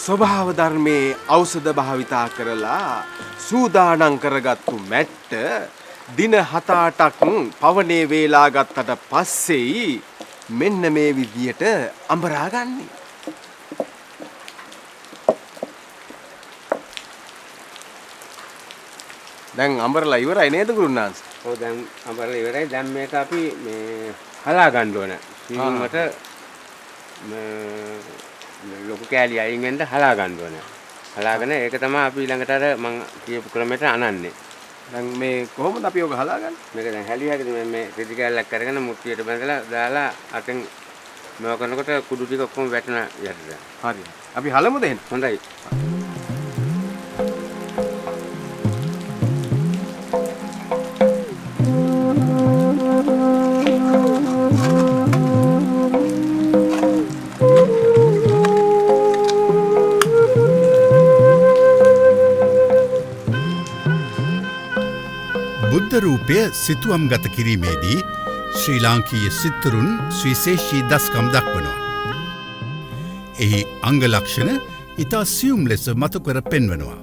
ස්වභාව ධර්මයේ ඖෂධ භාවිතා කරලා සූදානම් කරගත්තු මැට්ට දින 7-8ක් පවනේ වේලා ගත්තට පස්සේ මෙන්න මේ විදියට අඹරා ගන්නේ. දැන් අඹරලා ඉවරයි නේද ගුරුනාන්ස? ඔව් දැන් අඹරලා ඉවරයි. දැන් මේක අපි මේ හලා ගන්න ඕන. සීමුමට ලොකු කෑලි අයින් වෙන්න හලා ගන්න ඕන. හලාගෙන ඒක තමයි අපි ඊළඟට අර මම කියපු ක්‍රමයට අනන්නේ. දැන් මේ කොහොමද අපි ඔක හලාගන්නේ? මේක දැන් හැලියකට මේ රෙදි කෑල්ලක් අරගෙන මුට්ටියට බැඳලා දාලා අතෙන් මේක කරනකොට කුඩු ටික ඔක්කොම වැටෙන යටට. හරි. අපි හලමුද එහෙනම්? හොඳයි. බුද්ධ රූපය සිතුවම් ගත කිරීමේදී ශ්‍රී ලාංකීය සිත්තරුන් සුවිශේෂී දස්කම් දක්වනවා. එහි අංග ලක්ෂණ ඉතා සියුම් ලෙස මතුකර පෙන්වනවා.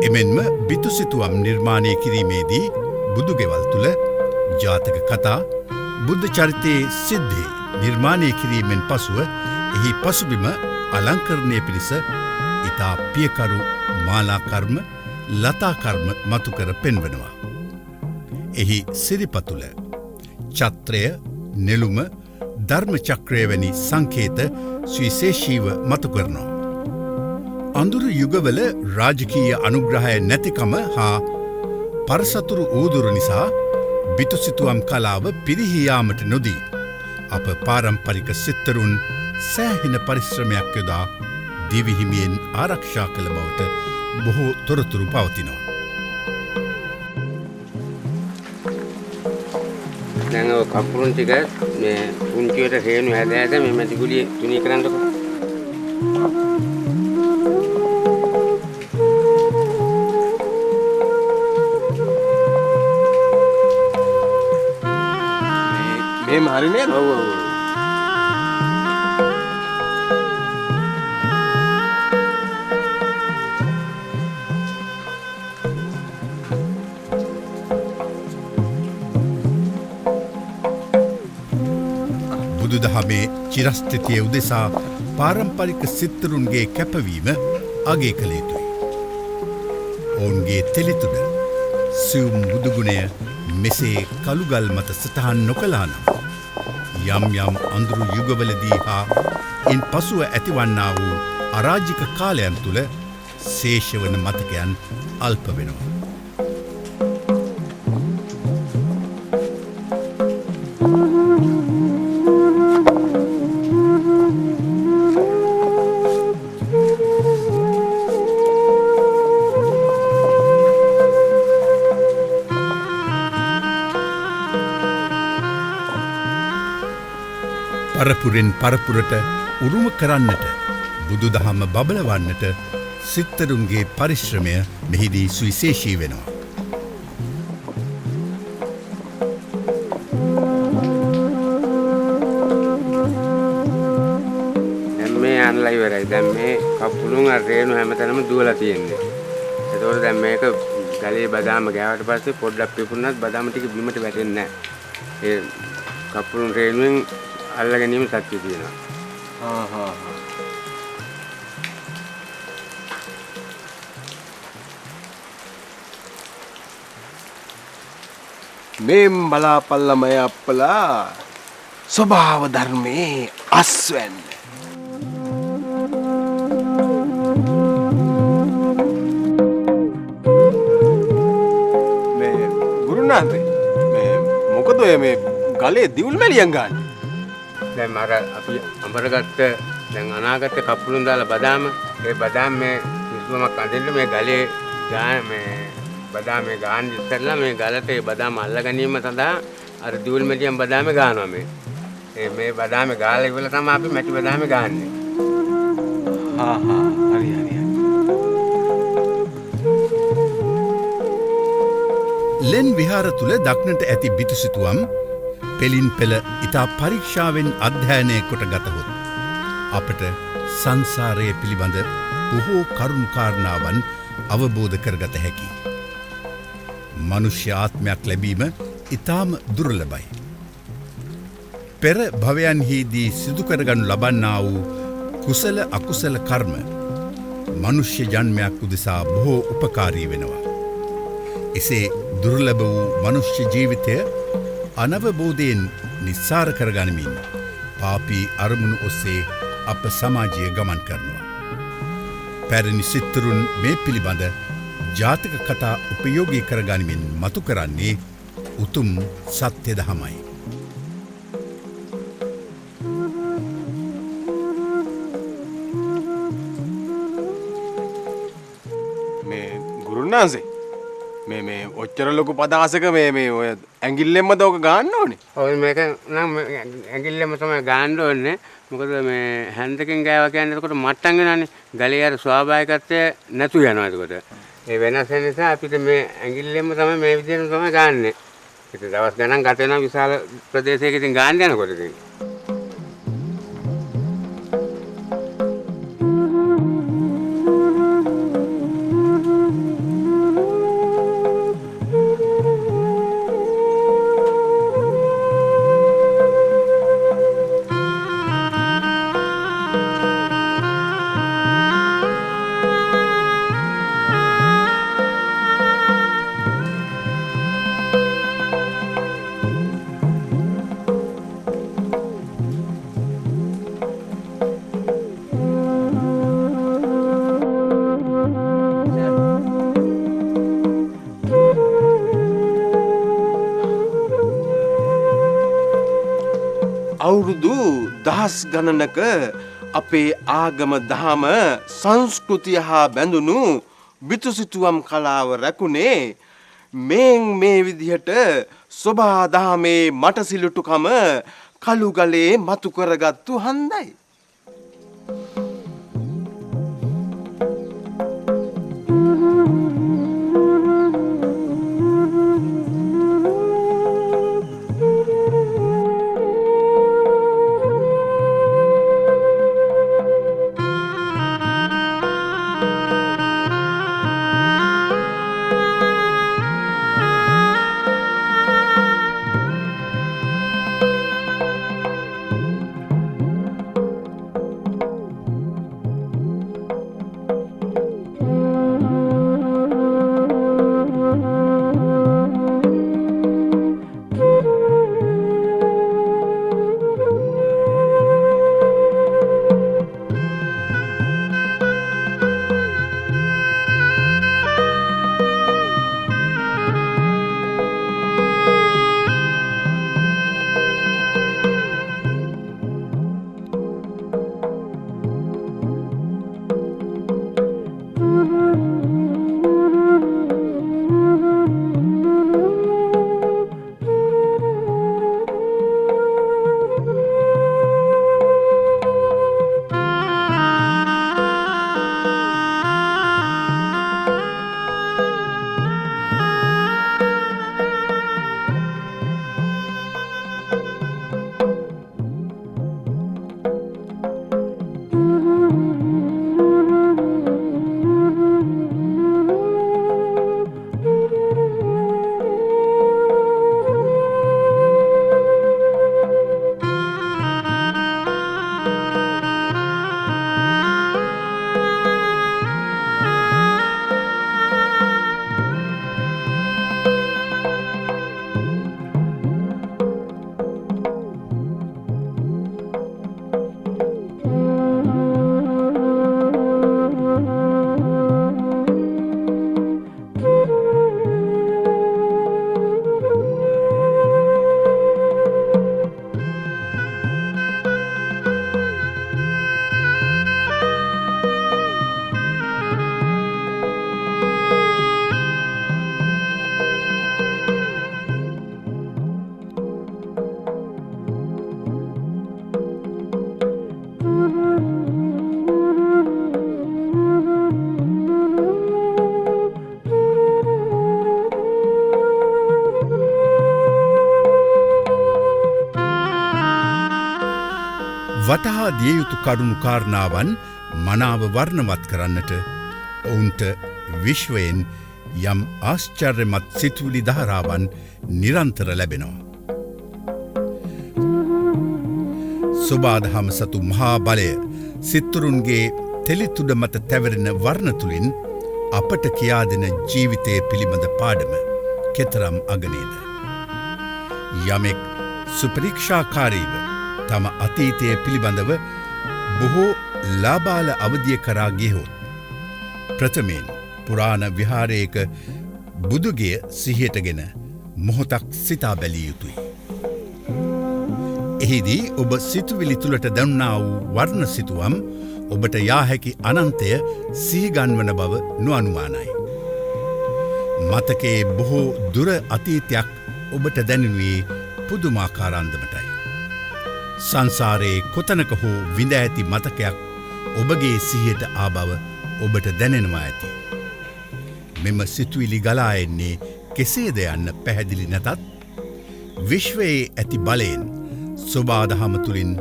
එමෙන්ම බිතු සිතුවම් නිර්මාණය කිරීමේදී බුදුගෙවල් තුළ ජාතක කතා බුද්ධ චරිතයේ සිද්ධි නිර්මාණය කිරීමෙන් පසුව එහි පසුබිම අලංකරණය පිණිස ඉතා පියකරු මාලාකර්ම ලතාකර්ම මතුකර පෙන්වනවා. එහි සිරිපතුල චත්‍රය නෙළුම ධර්මචක්‍රය වැනි සංකේත සුවිශේෂීව මතුකරනවා. අඳුරු යුගවල රාජකීය අනුග්‍රහය නැතිකම හා පරසතුරු ඌදුරු නිසා බිතුසිතුවම් කලාව පිරිහියාමට නොදී අප පාරම්පරික සිත්තරුන් සෑහෙන පරිශ්‍රමයක් යොදා දිවිහිමියෙන් ආරක්ෂා කළ බවට බොහෝ තොරතුරු පවතිනවා. දැන් ඔය කපුරුන් ටික මේ පුංචියට හේනු හැද මේ මැදිගුලිය තුනී කරන්නකො. මේම හරි නේද? ඔව් ඔව්. බුදුදහමේ චිරස්ථිතිය උදෙසා පාරම්පරික සිත්තරුන්ගේ කැපවීම අගය කළ යුතුයි. ඔවුන්ගේ තෙලිතුඩ සියුම් බුදුගුණය මෙසේ කළුගල් මත සටහන් නොකළා නම් යම් යම් අඳුරු යුගවලදී හා ඉන් පසුව ඇතිවන්නා වූ අරාජික කාලයන් තුළ ශේෂවන මතකයන් අල්ප වෙනවා. පරපුරෙන් පරපුරට උරුම කරන්නට බුදු දහම බබලවන්නට සිත්තරුන්ගේ පරිශ්‍රමය මෙහිදී සුවිශේෂී වෙනවා. දැන් මේ අනලා ඉවරයි. දැන් මේ කපුළුන් අර රේණු හැමතැනම දුවලා තියෙන්නේ. ඒතකොට දැන් මේක ගලේ බදාම ගෑවට පස්සේ පොඩ්ඩක් පිපුණත් බදාම ටික බිමට වැටෙන්නේ නැහැ. ඒ කපුළුන් රේණුවෙන් අල්ල ගැනීම සත්‍ය තියෙනවා. මේම් බලාපල්ලමය අප්පලා ස්වභාව ධර්මයේ අස්වැන්න. මේ ගුරුනාන්සේ මේ මොකද ඔය මේ ගලේ දිවුල් මැලියන් ගන්න? දැන් අර අපි අඹරගත්ත දැන් අනාගත කපුළුන් දාලා බදාම ඒ බදාම මේ කිසිමක් අඳින්න මේ ගලේ මේ බදාමේ ගාන ඉස්සරලා මේ ගලට ඒ බදාම අල්ල ගැනීම සඳහා අර දිවුල් මැලියන් බදාමේ ගන්නවා මේ බදාමේ ගාලා ඉවල තමයි අපි මැටි බදාමේ ගන්නෙ. හරි. ලෙන් විහාර තුළ දක්නට ඇති බිතුසිතුවම් පෙළින් පෙළ ඉතා පරීක්ෂාවෙන් අධ්‍යයනය කොට ගතහොත්. අපට සංසාරය පිළිබඳ බොහෝ කරුණුකාරණාවන් අවබෝධ කරගත හැකි. මනුෂ්‍ය ආත්මයක් ලැබීම ඉතාම දුර්ලභයි. පෙර භවයන්හිදී සිදුකරගනු ලබන්නා වූ කුසල අකුසල කර්ම මනුෂ්‍ය ජන්මයක් උදෙසා බොහෝ උපකාරී වෙනවා. එසේ දුර්ලභ වූ මනුෂ්‍ය ජීවිතය අනවබෝධයෙන් නිස්සාර කරගනිමින් පාපී අරමුණු ඔස්සේ අප සමාජය ගමන් කරනවා. පැරණි සිත්තරුන් මේ පිළිබඳ ජාතක කතා උපයෝගී කරගනිමින් මතු කරන්නේ උතුම් සත්‍ය දහමයි. මේ ගුරුනාන්සේ මේ ඔච්චර ලොකු පදාසක මේ ඔය ඇඟිල්ලෙන්ම දෝක ගන්න ඕනේ. ඔය මේක නම් ඇඟිල්ලෙම තමයි ගන්න ඕනේ. මොකද මේ හැන්දකින් ගෑවා කියන්නේ එතකොට මට්ටම් වෙනවානේ. ගලේ අර ස්වාභාවිකත්වය නැතු වෙනවා එතකොට. ඒ වෙනස නිසා අපිට මේ ඇඟිල්ලෙම තමයි මේ විදිහට තමයි ගන්නෙ. ඒක දවස් ගණන් ගත වෙනවා විශාල ප්‍රදේශයක ඉතින් ගන්න යනකොට ඉතින්. අවුරුදු දහස් ගණනක අපේ ආගම දහම සංස්කෘතිය හා බැඳුණු බිතුසිතුවම් කලාව රැකුණේ මේ විදිහට සොබා දහමේ මටසිලුටුකම කළුගලේ මතු කරගත්තු හන්දයි. වටහා දිය යුතු කරුණු කාරණාවන් මනාව වර්ණවත් කරන්නට ඔවුන්ට විශ්වයෙන් යම් ආශ්චර්යමත් සිතුවිලි ධාරාවන් නිරන්තර ලැබෙනවා. සුබාදහම සතු මහා බලය සිත්තුරුන්ගේ තෙලිතුඩ මත තැවරෙන වර්ණ තුළින් අපට කියා දෙන ජීවිතය පිළිබඳ පාඩම කෙතරම් අගනේද. යමෙක් සුපරීක්ෂාකාරීව තම අතීතය පිළිබඳව බොහෝ ලාබාල අවධිය කරා ගියහොත් ප්‍රථමයෙන් පුරාණ විහාරයක බුදුගේ සිහියටගෙන මොහොතක් සිතා බැලිය යුතුයි. එහිදී ඔබ සිතුවිලි තුළට දැන්නා වූ වර්ණ සිතුවම් ඔබට යාහැකි අනන්තය සීගන්වන බව නොඅනුමානයි. මතකයේ බොහෝ දුර අතීතයක් ඔබට දැනෙනුවේ පුදුමාකාරන්දමටයි. සංසාරයේ කොතනක හෝ විඳ ඇති මතකයක් ඔබගේ සිහියට ආ බව ඔබට දැනෙනවා ඇති. මෙම සිතුවිලි ගලා එන්නේ කෙසේද යන්න පැහැදිලි නැතත් විශ්වයේ ඇති බලයෙන් සොබාදහම තුළින්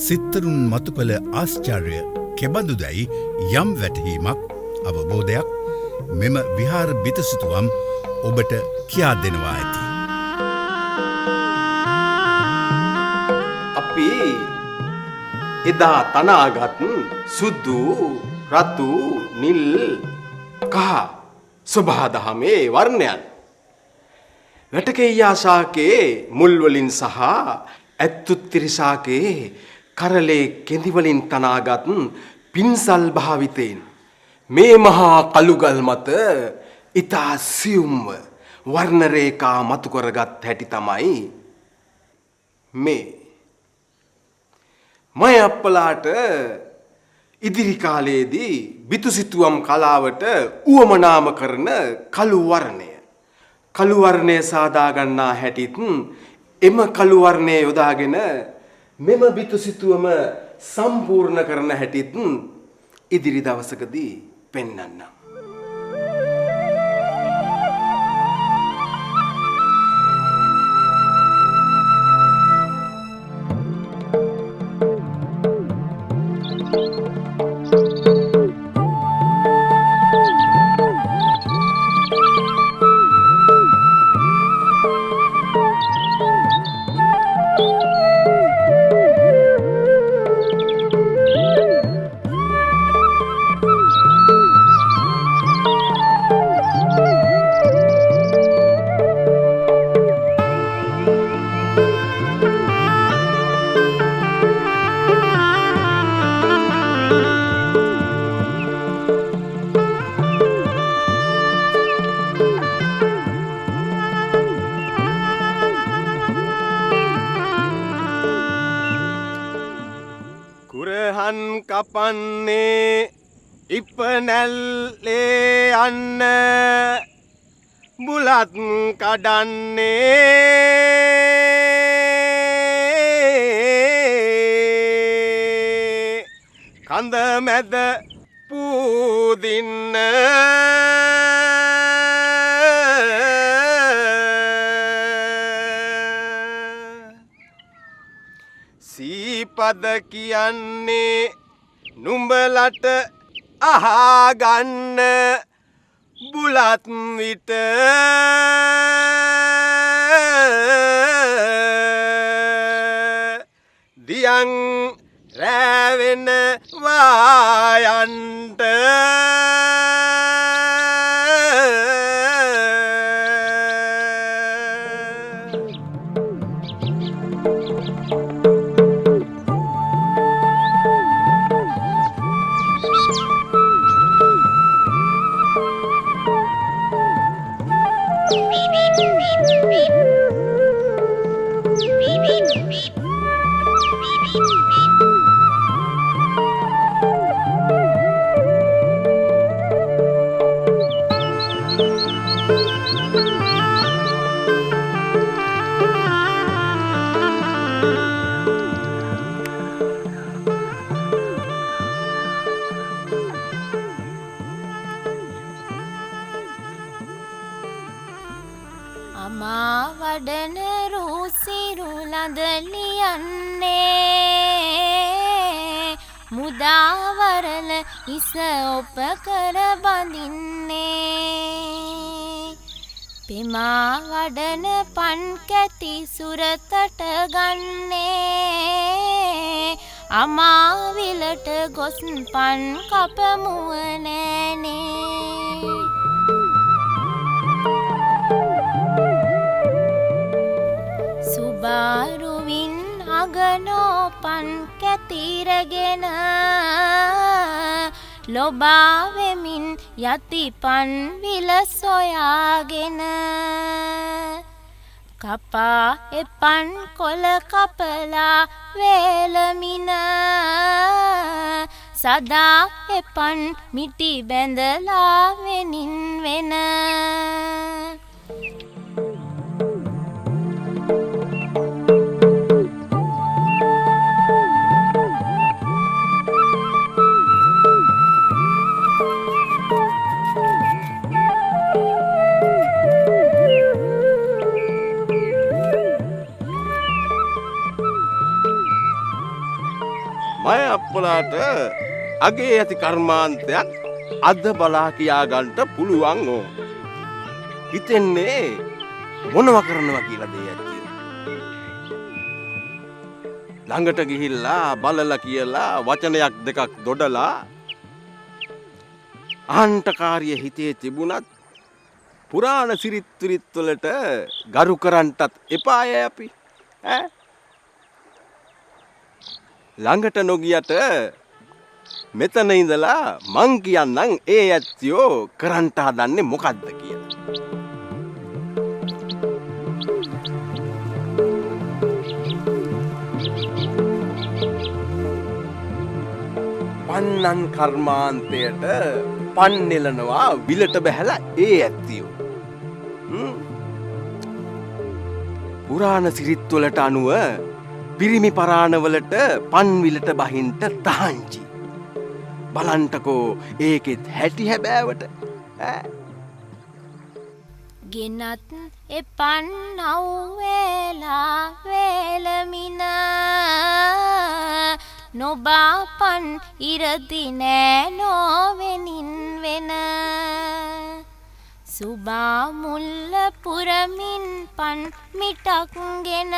සිත්තරුන් මතු කළ ආශ්චර්ය කෙබඳුදැයි යම් වැටහීමක් අවබෝධයක් මෙම විහාර බිතසිතුවම් ඔබට කියා දෙනවා ඇති. අපි එදා තනාගත් සුද්දු රතු නිල් කහ සුභාදහමේ වර්ණයන් වැටකෙයාසාකේ මුල්වලින් සහ ඇත්තුත්තිරිසාකේ කරලේ කෙඳිවලින් තනාගත් පින්සල් භාවිතයෙන් මේ මහා කළුගල් මත ඉතා සියුම්ව වර්ණරේකා මතුකරගත් හැටි තමයි මේ. මය අප්පලාට ඉදිරි කාලයේදී බිතුසිතුවම් කලාවට උවමනාම කරන කළු වර්ණය. කළු වර්ණය සාදා ගන්නා හැටිත් එම කළු වර්ණය යොදාගෙන මෙම බිතුසිතුවම සම්පූර්ණ කරන හැටිත් ඉදිරි දවසකදී පෙන්වන්නම්. කපන්නේ ඉපනැල්ලේ යන්න බුලත් කඩන්නේ කඳ මැද පූදින්න සීපද කියන්නේ නුඹලට අහගන්න බුලත් විට දියන් රැවෙන වායන්ට අමා වඩන රුසිරු ලඳ ලියන්නේ උදාවරල ඉස ඔප කර බඳින්නේ පෙමා වඩන පන් කැති සුරතට ගන්නේ අමාවිලට ගොස් පන් කපමුව නෑනේ සුබාරුවින් අගනෝ පන් කැතිරගෙන ලොබාවෙමින් යති පන් විල සොයාගෙන කපා එපන් කොළ කපලා වේලමින සදා එපන් මිටි බැඳලා වෙනින් වෙන මය අප්පලාට අගේ ඇති කර්මාන්තයක් අද බලා කියා ගන්නට පුළුවන් ඕ. හිතෙන්නේ මොනව කරනවා කියලා දෙයක් තියෙනවා. ළඟට ගිහිල්ලා බලලා කියලා වචනයක් දෙකක් දොඩලා ආන්ටකාරිය හිතේ තිබුණත් පුරාණ සිරිත් විරිත් වලට ගරු කරන්නටත් එපාය අපි. ඈ ළඟට නොගියට මෙතන ඉඳලා මං කියන්නම් ඒ ඇත්තියෝ කරන්ට හදන්නේ මොකද්ද කියලා. පන්නන් කර්මාන්තයට පන්නెలනවා විලට බහැලා ඒ ඇත්තියෝ. පුරාණ සිරිත් වලට අනුව පිරිමි පරාණවලට පන්විලට බහින්ට තහංචි. බලන්ටකෝ ඒකෙත් හැටි හැබෑවට. ගෙනත් එපන් නව්වේලා වේලමින නොබාපන් ඉරදි නෑ නොවෙනින් වෙන සුබා මුල්ල පුරමින් පන් මිටක් ගෙන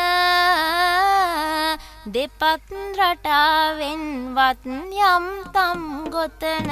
දෙපත් රටාවෙන් වත් යම් තම් ගොතන